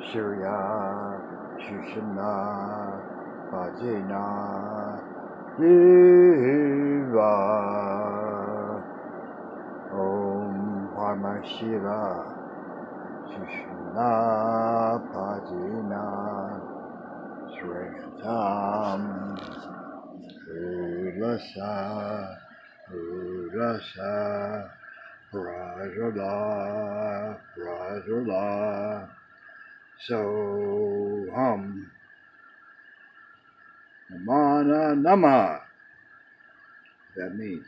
Shirya, Shushana, Bhajena, Diva, Om Parma Shiva, Shushana, Bhajena, Shringatam, Ulasa, Ulasa, Prajala, Prajala, So Namana Nama. That means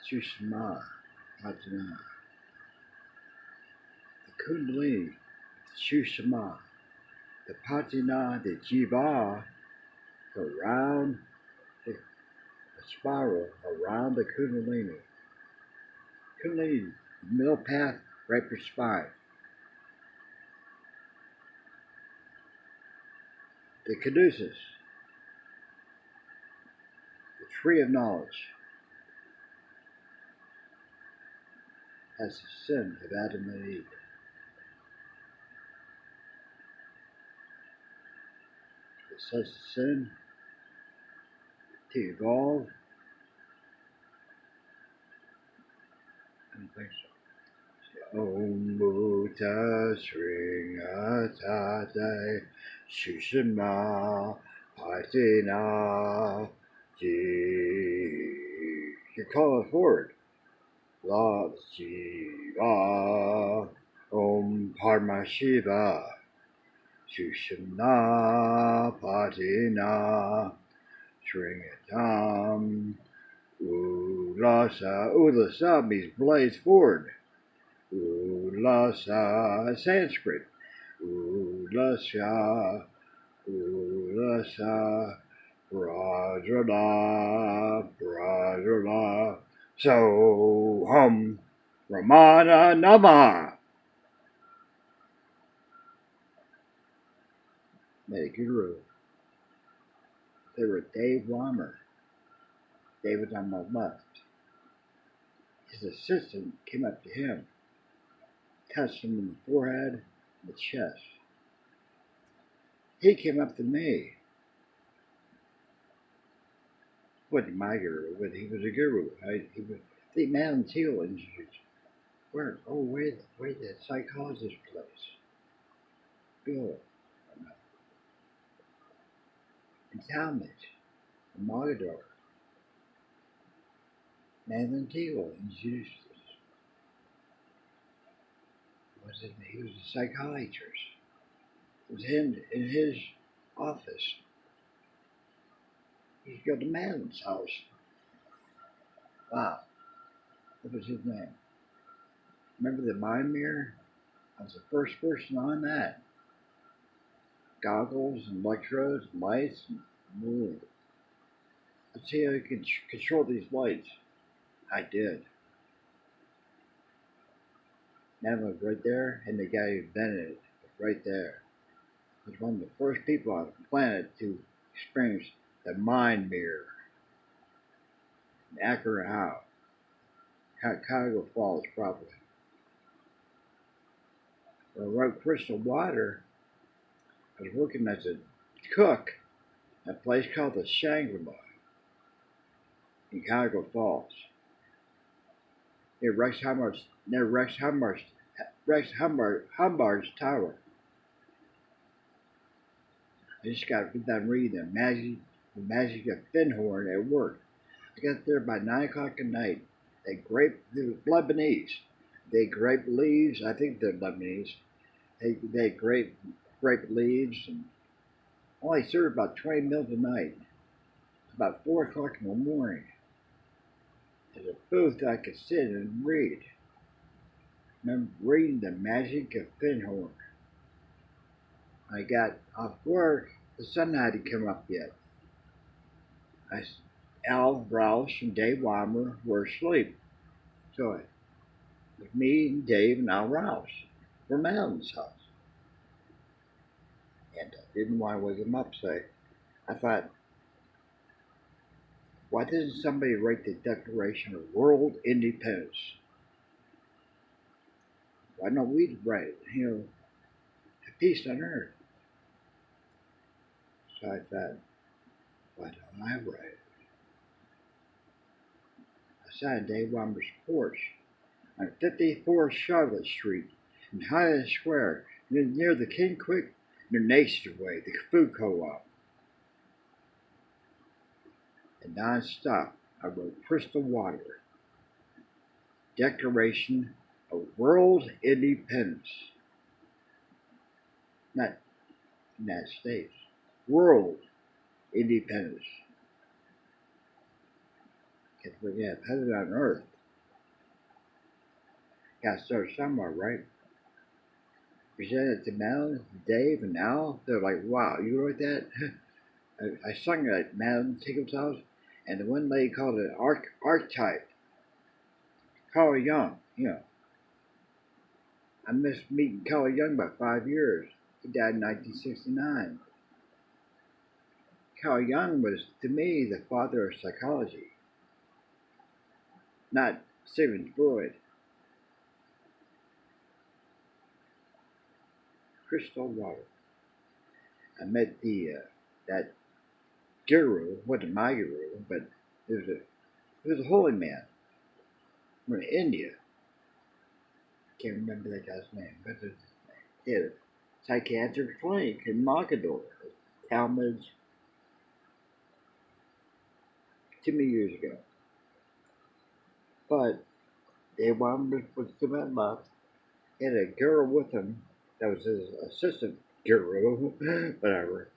Sushma, Pajana, the Kundalini, the Sushma, the Pajana, the Jiva, around the spiral, around the Kundalini. Kundalini, middle path, right for spine. The Caduceus, the tree of knowledge, has the sin of Adam and Eve. It says the sin to evolve. I don't think so. Om Butta Shringate Shushima Patina Ji. You call it forward. La Jiva Om Parma Shiva Shushima Patina Shringatam Ulasa. Ulasa means blaze forward. Ulasa, Sanskrit. Ulasa, Ulasa, Prajala, Prajala. So Ramana Nama. May Guru. They were Dave Weimer. David on my left. His assistant came up to him, touched him in the forehead and the chest. He came up to me. Wasn't my guru, but he was a guru. He was the man Teal Institute. Where? Oh, wait, that psychologist place. Bill. In Talmadge. In Mogador. Nathan Teal Institute. He was a psychiatrist. It was him in his office. He's got the Madden's house. Wow. What was his name? Remember the mind mirror? I was the first person on that. Goggles and electrodes and lights. Let's see how you can control these lights. I did. Madden was right there, and the guy who invented it was right there. He was one of the first people on the planet to experience the mind mirror. In Akron, how? Chicago Falls, probably. When I wrote Crystal Water, I was working as a cook at a place called the Shangri-La in Chicago Falls. Near Rex Humbard's Tower. I just got done reading the magic of Finhorn at work. I got there by 9 o'clock at night. They Lebanese. They grape leaves. I think they're Lebanese. They grape leaves and only serve about 20 meals a night. About 4 o'clock in the morning. There's a booth I could sit and read. I remember reading the magic of Finhorn. I got off work. The sun hadn't come up yet. Al Roush and Dave Weimer were asleep. So it was me and Dave and Al Roush from Alan's house. And I didn't want to wake him up, so I thought, why doesn't somebody write the Declaration of World Independence? Why don't we write it? A peace on earth. So I thought, why don't I write it? I sat on Dave Womber's porch on 54 Charlotte Street in Highland Square, near the King Quick near Nation Way, the food co-op. And non-stop, I wrote Crystal Water, Declaration of World Independence. Not United States, World Independence. Because we're going to heaven on earth. Got to start somewhere, right? Presented it to Madeline, Dave, and Al. They're like, wow, you wrote that? I sung it at Madeline Tickle's house, and the one lady called it archetype. Carl Young, I missed meeting Carl Young by 5 years. He died in 1969. Carl Young was, to me, the father of psychology. Not Sigmund Freud. Crystal Water. I met that guru, wasn't my guru, but he was a holy man from India. Can't remember that guy's name, but he had a psychiatric clinic in Mogador, Talmadge, 2 years ago. But Dave Womber was to my left. He had a girl with him that was his assistant guru, whatever.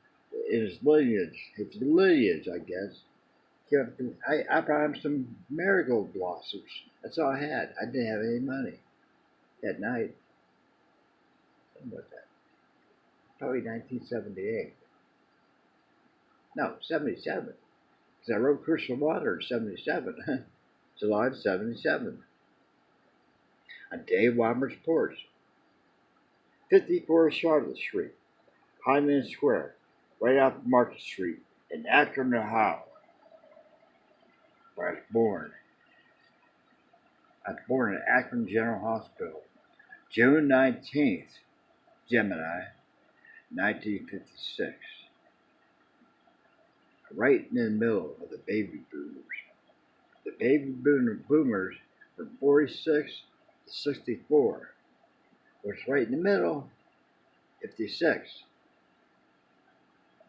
His lineage, I guess. I brought him some marigold blossoms. That's all I had. I didn't have any money that night. When was that? Probably 1978. No, 77. Because I wrote Crystal Water in 77. July of 77. On Dave Womber's porch. 54 Charlotte Street, Highland Square, right off Market Street, in Akron, Ohio, where I was born. I was born at Akron General Hospital, June 19th, Gemini, 1956. Right in the middle of the baby boomers. The baby boomers from 46 to 64. What's right in the middle? 56.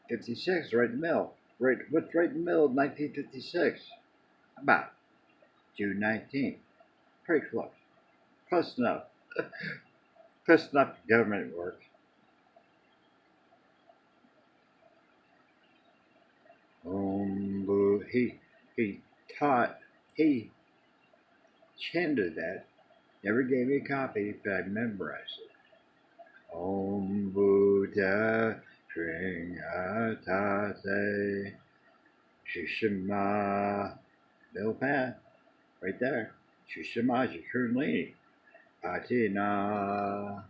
56, right in the middle. What's right in the middle of 1956? About June 19th. Pretty close. Close enough. Close enough to government work. He chanted that. Never gave me a copy, but I memorized it. Om Buddha Shringate Shishima. Middle path. Right there. Shishima is your Kundalini. Patina.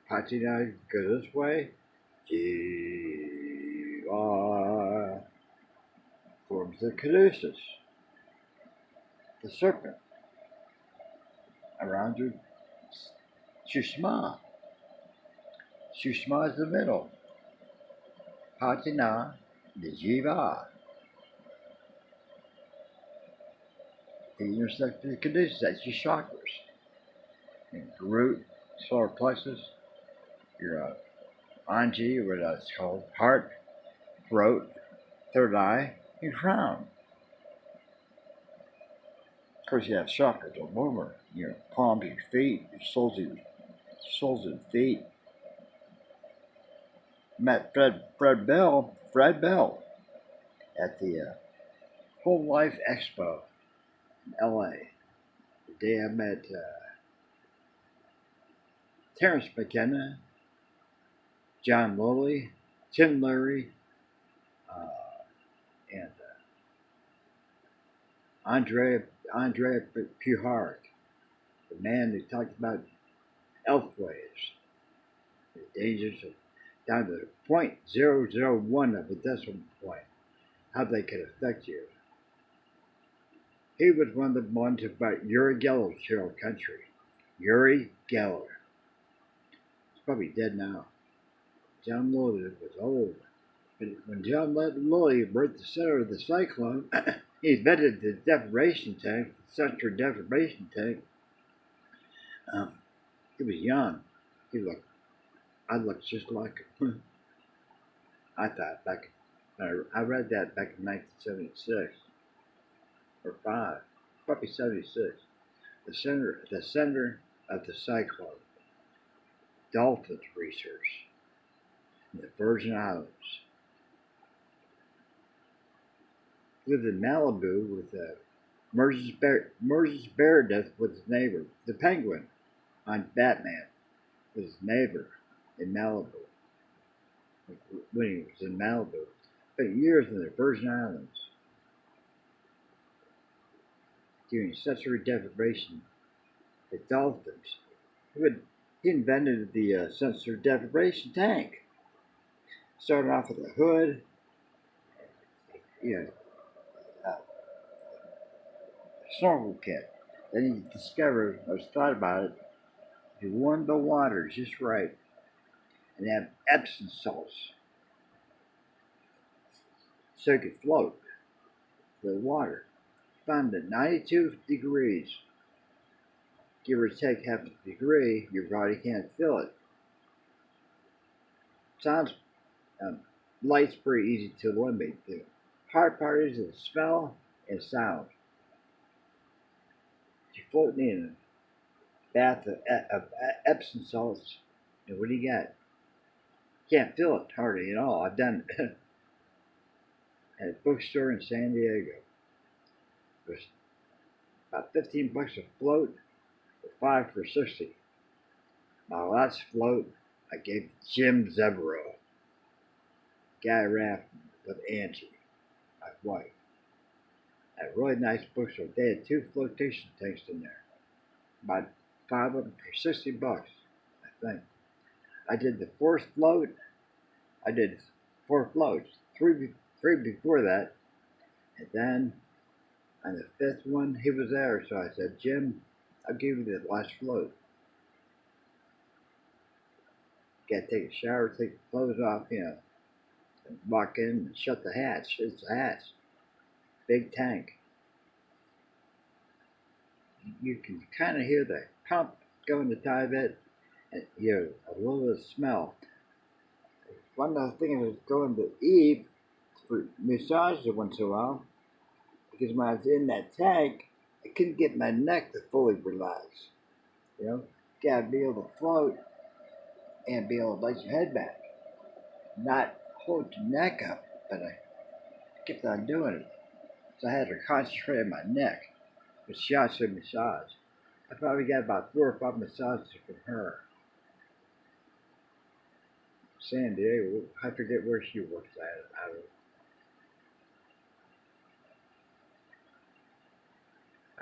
Patina goes this way. Jiva forms the caduceus. The serpent. Around your Sushma. Sushma is the middle. Patina, the Jiva. The intersect the caduceus, that's your chakras. Your root, solar plexus, your Anji, or what that's called, heart, throat, third eye, and crown. Of course, you have chakras all over. Your palms, your feet, your soles of feet. Met Fred Bell at the Whole Life Expo in LA. The day I met Terrence McKenna, John Lilly, Tim Leary, and Andrea Puharich, the man who talked about elf waves, the dangers of down to 0.001 of a decimal point, how they could affect you. He was one of the ones about Uri Geller's Chill Country, Uri Geller. He's probably dead now. John Lilly was old. But when John Lilly wrote the center of the cyclone, he invented the deformation tank, the central deformation tank. Um, he was young. I looked just like him. I thought I read that back in 1976 or 5, probably 76. The center of the cyclone, dolphins research in the Virgin Islands. Lived in Malibu with Moses Meredith with his neighbor, the penguin on Batman, with his neighbor in Malibu when he was in Malibu. Spent years in the Virgin Islands doing sensory deprivation. The dolphins. He invented the sensory deprivation tank. Started off with a hood, you know, a snorkel kit. Then he discovered, or thought about it, he warmed the water just right and have Epsom salts so it could float the water. Found at 92 degrees, give or take half a degree, your body can't feel it. Sounds light's pretty easy to eliminate. The hard part is the smell and sound. You're floating in a bath of Epsom salts, and what do you got? Can't feel it hardly at all. I've done it at a bookstore in San Diego. It was about $15 a float, or 5 for 60. My last float I gave Jim Zebro, guy rafting with Angie, my wife. At a really nice bookstore. They had 2 flotation tanks in there. About 5 of them for $60, I think. I did the 4th float. I did 4 floats. Three before that. And then on the 5th one, he was there. So I said, Jim, I'll give you the last float. Gotta take a shower, take the clothes off, and walk in and shut the hatch. It's a hatch. Big tank. You can kind of hear the pump going to tie it, and you hear a little bit of smell. One other thing I was going to Eve for massages once in a while, because when I was in that tank, I couldn't get my neck to fully relax. Gotta be able to float and be able to let your head back, not hold your neck up. But I kept on doing it, so I had to concentrate on my neck. But she also massage. I probably got about 4 or 5 massages from her. San Diego, I forget where she works at.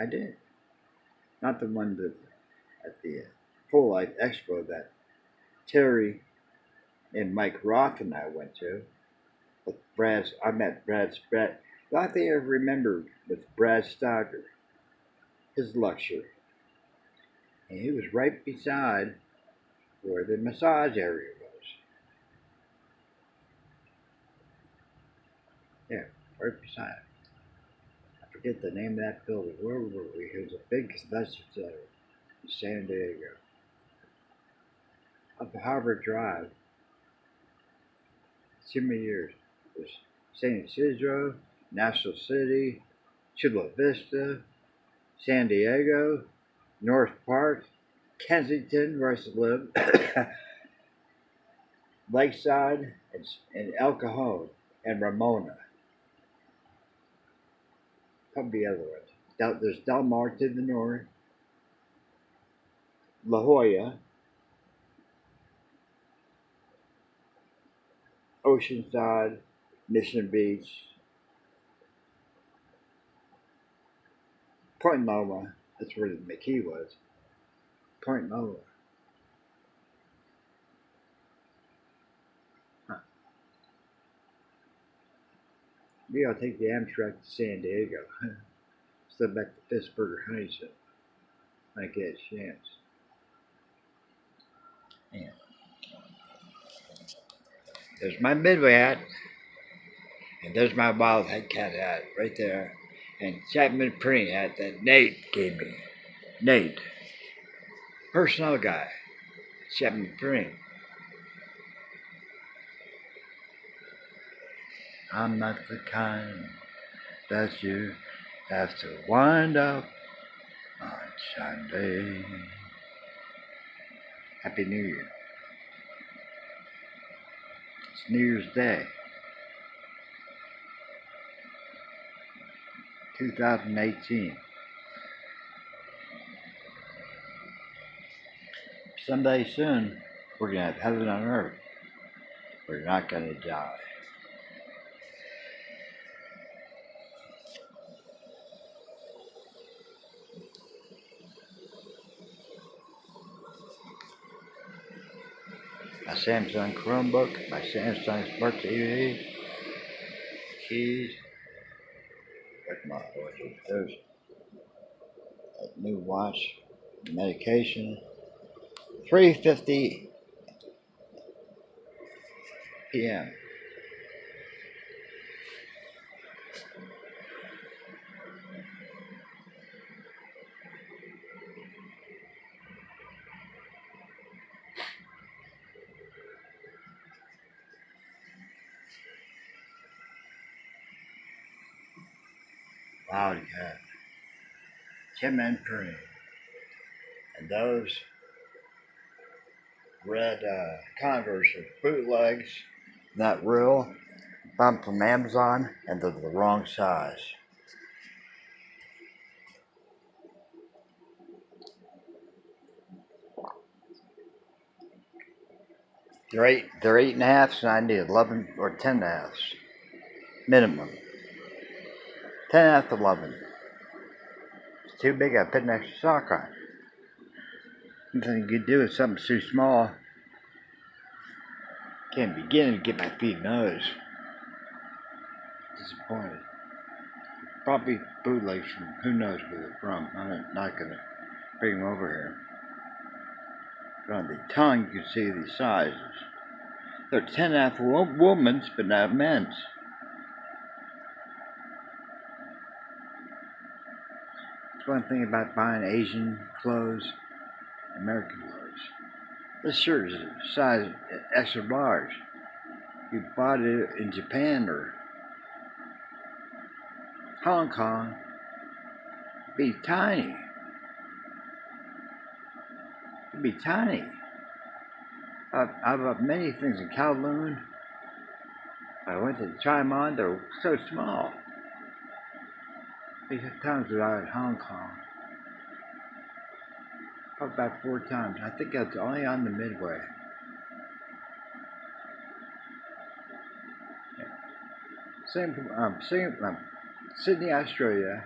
I did. Not the one that at the Full Life Expo that Terry and Mike Roth and I went to. With I met Brad. The only thing I remember was Brad Steiger, his lecture. And he was right beside where the massage area was. Yeah, right beside it. I forget the name of that building. Where were we? It was a big convention center in San Diego. Up Harvard Drive. So many years. It was San Isidro, National City, Chula Vista, San Diego, North Park, Kensington, where I used to live, Lakeside, and El Cajon, and Ramona. Probably the other ones. There's Del Mar to the north, La Jolla, Oceanside, Mission Beach, Point Loma. That's where the McKee was. Point Loma. Huh. Maybe I'll take the Amtrak to San Diego. Still back to Pittsburgh or Huntington when I get a chance. Yeah. There's my Midway hat, and there's my Wildcat hat right there, and Chapman printing hat that Nate gave me. Nate, personnel guy, Chapman printing. I'm not the kind that you have to wind up on Sunday. Happy New Year. It's New Year's Day, 2018. Someday soon, we're going to have heaven on earth. We're not going to die. My Samsung Chromebook, my Samsung Smart TV, keys, like my there's a new watch, medication, 3:50 p.m. Wildcat, Tim and Pruny, and those red Converse are bootlegs, not real. Bought from Amazon, and they're the wrong size. They're 8.5s, and I need 11 or 10.5s minimum. 10.5 to 11. It's too big. I put an extra sock on. Nothing you could do with something too small. Can't begin to get my feet nose. Disappointed. Probably bootlegs from who knows where they're from. I'm not gonna bring them over here. But on the tongue, you can see the sizes. They're 10.5 for women's, but not men's. That's one thing about buying Asian clothes, American clothes. This shirt is a size extra large. You bought it in Japan or Hong Kong, it'd be tiny. It'd be tiny. I bought many things in Kowloon. I went to try them on, they're so small. These times that I was in Hong Kong. About 4 times. I think that's only on the Midway. Same Sydney, Australia,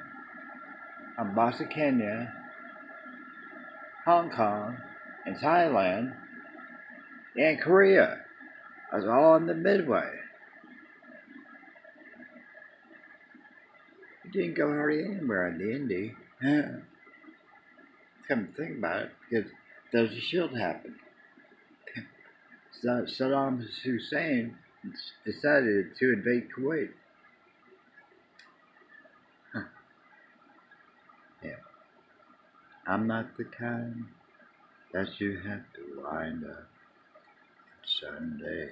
Mombasa, Kenya, Hong Kong, and Thailand, and Korea. I was all on the Midway. You didn't go hardly anywhere on the Indy. Come to think about it, because there's a shield happened. Saddam Hussein decided to invade Kuwait. Yeah. I'm not the kind that you have to wind up Sunday.